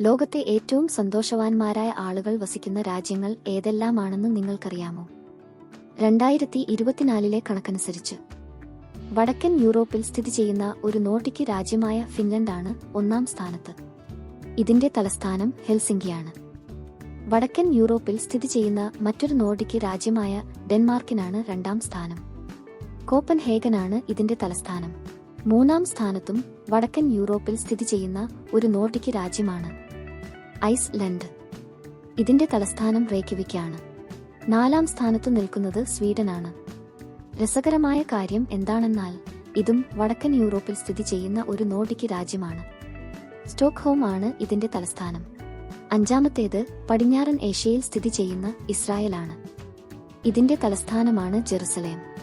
ലോകത്തെ ഏറ്റവും സന്തോഷവാന്മാരായ ആളുകൾ വസിക്കുന്ന രാജ്യങ്ങൾ ഏതെല്ലാമാണെന്ന് നിങ്ങൾക്കറിയാമോ? 2024 കണക്കനുസരിച്ച് വടക്കൻ യൂറോപ്പിൽ സ്ഥിതി ചെയ്യുന്ന ഒരു നോർഡിക് രാജ്യമായ ഫിൻലൻഡാണ് ഒന്നാം സ്ഥാനത്ത്. ഇതിന്റെ തലസ്ഥാനം ഹെൽസിങ്കിയാണ്. വടക്കൻ യൂറോപ്പിൽ സ്ഥിതി ചെയ്യുന്ന മറ്റൊരു നോർഡിക് രാജ്യമായ ഡെൻമാർക്കിനാണ് രണ്ടാം സ്ഥാനം. കോപ്പൻഹേഗനാണ് ഇതിന്റെ തലസ്ഥാനം. മൂന്നാം സ്ഥാനത്തും വടക്കൻ യൂറോപ്പിൽ സ്ഥിതി ചെയ്യുന്ന ഒരു നോർഡിക് രാജ്യമാണ് ഐസ്ലൻഡ്. ഇതിന്റെ തലസ്ഥാനം റേക്യവിക്കാണ്. നാലാം സ്ഥാനത്തു നിൽക്കുന്നത് സ്വീഡനാണ്. രസകരമായ കാര്യം എന്താണെന്നാൽ ഇതും വടക്കൻ യൂറോപ്പിൽ സ്ഥിതി ചെയ്യുന്ന ഒരു നോർഡിക് രാജ്യമാണ്. സ്റ്റോക്ക്ഹോം ആണ് ഇതിന്റെ തലസ്ഥാനം. അഞ്ചാമത്തേത് പടിഞ്ഞാറൻ ഏഷ്യയിൽ സ്ഥിതി ചെയ്യുന്ന ഇസ്രായേലാണ്. ഇതിന്റെ തലസ്ഥാനമാണ് ജെറുസലേം.